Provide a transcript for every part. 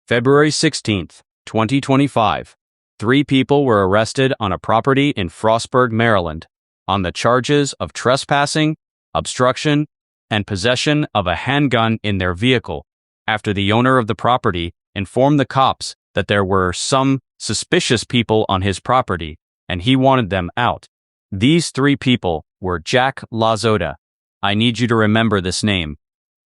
February 16th, 2025. 3 people were arrested on a property in Frostburg, Maryland, on the charges of trespassing, obstruction, and possession of a handgun in their vehicle, after the owner of the property informed the cops that there were some suspicious people on his property, and he wanted them out. These 3 people were Jack LaSota, I need you to remember this name,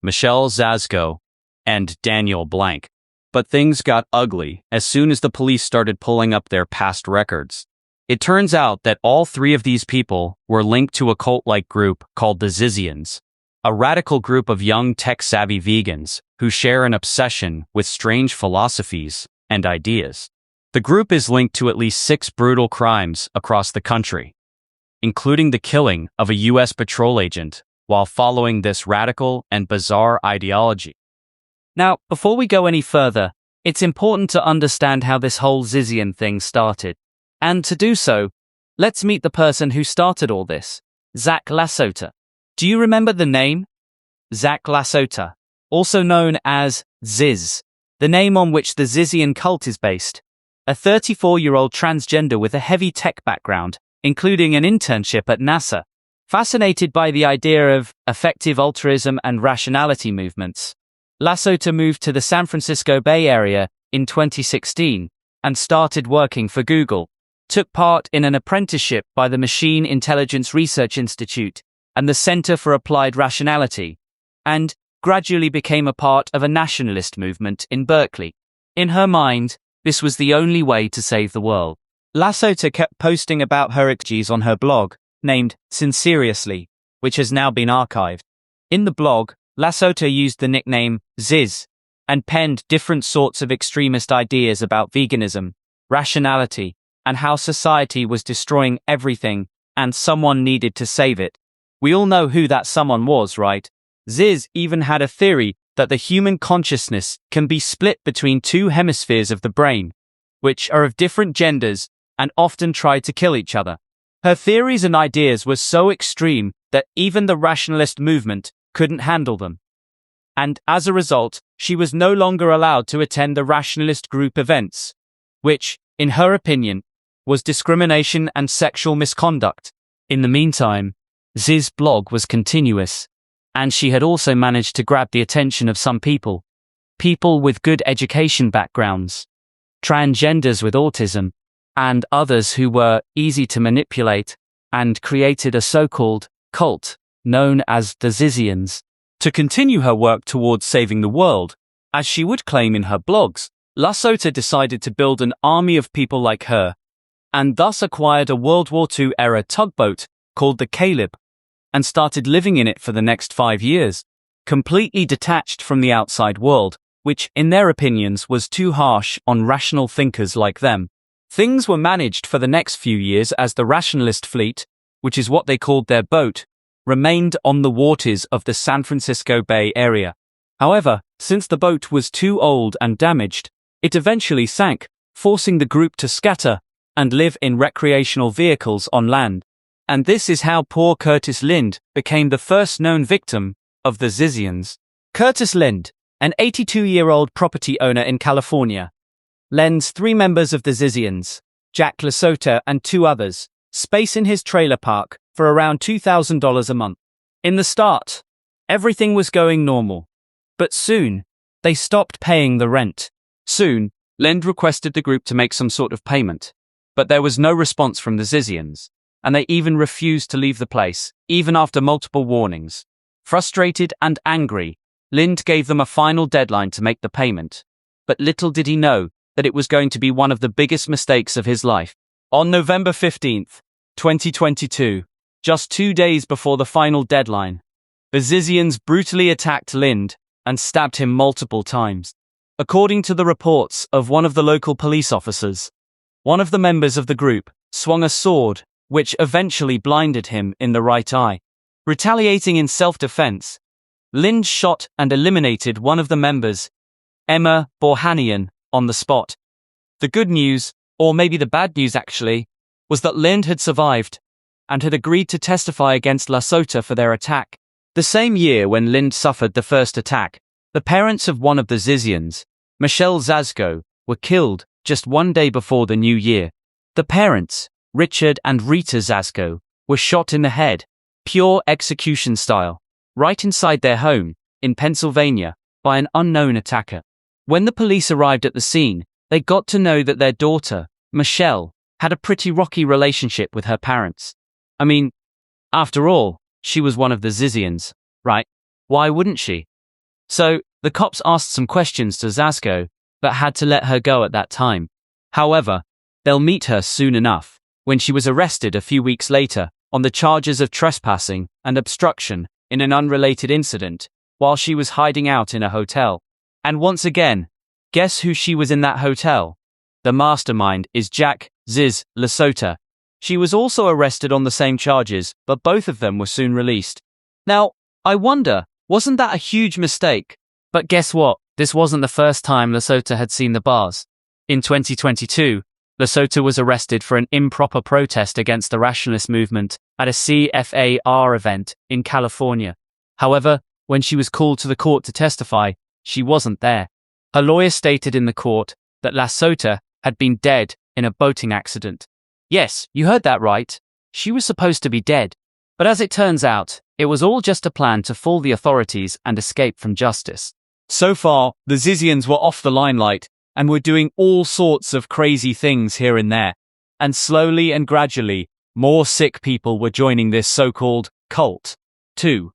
Michelle Zazko, and Daniel Blank. But things got ugly as soon as the police started pulling up their past records. It turns out that all 3 of these people were linked to a cult-like group called the Zizians, a radical group of young tech-savvy vegans who share an obsession with strange philosophies and ideas. The group is linked to at least 6 brutal crimes across the country, including the killing of a U.S. patrol agent while following this radical and bizarre ideology. Now, before we go any further, it's important to understand how this whole Zizian thing started. And to do so, let's meet the person who started all this, Zach LaSota. Do you remember the name? Zach LaSota, also known as Ziz, the name on which the Zizian cult is based. A 34-year-old transgender with a heavy tech background, including an internship at NASA. Fascinated by the idea of effective altruism and rationality movements, LaSota moved to the San Francisco Bay Area in 2016 and started working for Google, took part in an apprenticeship by the Machine Intelligence Research Institute and the Center for Applied Rationality, and gradually became a part of a nationalist movement in Berkeley. In her mind, this was the only way to save the world. LaSota kept posting about her expertise on her blog, named Sinceriously, which has now been archived. In the blog, LaSota used the nickname Ziz and penned different sorts of extremist ideas about veganism, rationality, and how society was destroying everything and someone needed to save it. We all know who that someone was, right? Ziz even had a theory that the human consciousness can be split between 2 hemispheres of the brain, which are of different genders and often try to kill each other. Her theories and ideas were so extreme that even the rationalist movement couldn't handle them. And as a result, she was no longer allowed to attend the rationalist group events, which, in her opinion, was discrimination and sexual misconduct. In the meantime, Ziz's blog was continuous, and she had also managed to grab the attention of some people with good education backgrounds, transgenders with autism, and others who were easy to manipulate, and created a so-called cult known as the Zizians. To continue her work towards saving the world, as she would claim in her blogs, LaSota decided to build an army of people like her, and thus acquired a World War II-era tugboat called the Caleb, and started living in it for the next 5 years, completely detached from the outside world, which, in their opinions, was too harsh on rational thinkers like them. Things were managed for the next few years as the rationalist fleet, which is what they called their boat, remained on the waters of the San Francisco Bay Area. However, since the boat was too old and damaged, it eventually sank, forcing the group to scatter and live in recreational vehicles on land. And this is how poor Curtis Lind became the first known victim of the Zizians. Curtis Lind, an 82-year-old property owner in California, lends 3 members of the Zizians, Jack LaSota and 2 others, space in his trailer park for around $2,000 a month. In the start, everything was going normal. But soon, they stopped paying the rent. Soon, Lind requested the group to make some sort of payment, but there was no response from the Zizians, and they even refused to leave the place, even after multiple warnings. Frustrated and angry, Lind gave them a final deadline to make the payment, but little did he know that it was going to be one of the biggest mistakes of his life. On November 15th, 2022, just 2 days before the final deadline, the Zizians brutally attacked Lind and stabbed him multiple times. According to the reports of one of the local police officers, one of the members of the group swung a sword, which eventually blinded him in the right eye. Retaliating in self-defense, Lind shot and eliminated one of the members, Emma Borhanian, on the spot. The good news, or maybe the bad news actually, was that Lind had survived and had agreed to testify against LaSota for their attack. The same year when Lind suffered the first attack, the parents of one of the Zizians, Michelle Zazko, were killed just one day before the new year. The parents, Richard and Rita Zazko, were shot in the head, pure execution style, right inside their home, in Pennsylvania, by an unknown attacker. When the police arrived at the scene, they got to know that their daughter, Michelle, had a pretty rocky relationship with her parents. I mean, after all, she was one of the Zizians, right? Why wouldn't she? So, the cops asked some questions to Zazko, but had to let her go at that time. However, they'll meet her soon enough, when she was arrested a few weeks later on the charges of trespassing and obstruction in an unrelated incident while she was hiding out in a hotel. And once again, guess who she was in that hotel? The mastermind is Jack Ziz LaSota. She was also arrested on the same charges, but both of them were soon released. Now, I wonder, wasn't that a huge mistake? But guess what? This wasn't the first time LaSota had seen the bars. In 2022, LaSota was arrested for an improper protest against the rationalist movement at a CFAR event in California. However, when she was called to the court to testify, she wasn't there. Her lawyer stated in the court that LaSota had been dead in a boating accident. Yes, you heard that right. She was supposed to be dead. But as it turns out, it was all just a plan to fool the authorities and escape from justice. So far, the Zizians were off the limelight and were doing all sorts of crazy things here and there. And slowly and gradually, more sick people were joining this so-called cult, too.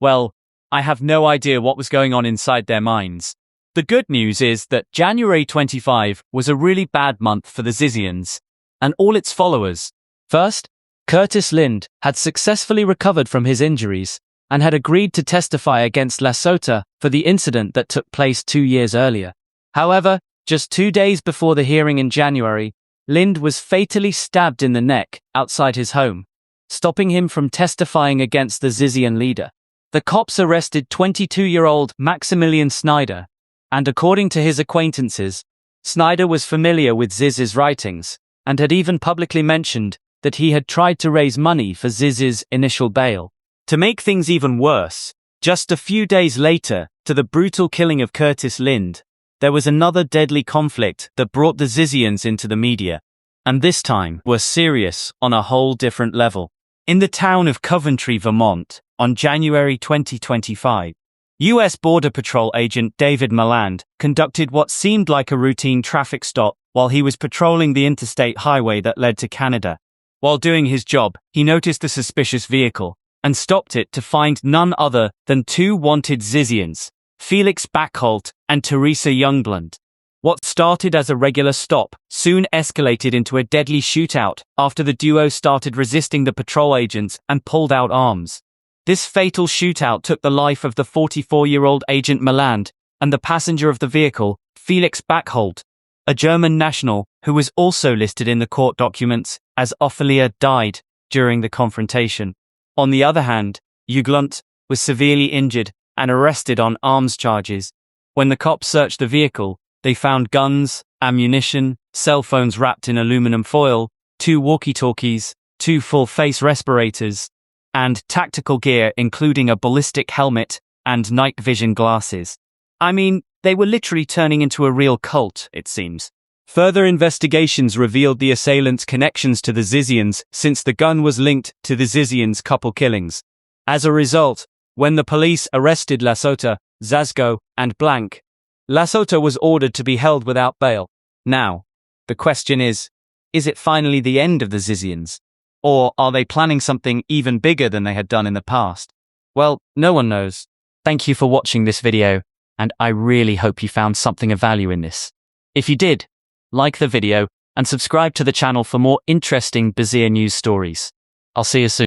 Well, I have no idea what was going on inside their minds. The good news is that January 25 was a really bad month for the Zizians and all its followers. First, Curtis Lind had successfully recovered from his injuries and had agreed to testify against LaSota for the incident that took place 2 years earlier. However, just 2 days before the hearing in January, Lind was fatally stabbed in the neck outside his home, stopping him from testifying against the Zizian leader. The cops arrested 22-year-old Maximilian Snyder, and according to his acquaintances, Snyder was familiar with Ziz's writings and had even publicly mentioned that he had tried to raise money for Ziz's initial bail. To make things even worse, just a few days later to the brutal killing of Curtis Lind, there was another deadly conflict that brought the Zizians into the media, and this time were serious on a whole different level. In the town of Coventry, Vermont, on January 2025, U.S. Border Patrol agent David Maland conducted what seemed like a routine traffic stop while he was patrolling the interstate highway that led to Canada. While doing his job, he noticed a suspicious vehicle and stopped it to find none other than 2 wanted Zizians, Felix Backholt and Teresa Youngblood. What started as a regular stop soon escalated into a deadly shootout after the duo started resisting the patrol agents and pulled out arms. This fatal shootout took the life of the 44-year-old Agent Maland and the passenger of the vehicle, Felix Backholt, a German national who was also listed in the court documents as Ophelia died during the confrontation. On the other hand, Youngblood was severely injured and arrested on arms charges. When the cops searched the vehicle, they found guns, ammunition, cell phones wrapped in aluminum foil, 2 walkie-talkies, 2 full-face respirators, and tactical gear including a ballistic helmet and night vision glasses. I mean, they were literally turning into a real cult, it seems. Further investigations revealed the assailants' connections to the Zizians since the gun was linked to the Zizians' couple killings. As a result, when the police arrested LaSota, Zazko, and Blank, LaSota was ordered to be held without bail. Now, the question is it finally the end of the Zizians? Or are they planning something even bigger than they had done in the past? Well, no one knows. Thank you for watching this video, and I really hope you found something of value in this. If you did, like the video and subscribe to the channel for more interesting Bizarre news stories. I'll see you soon.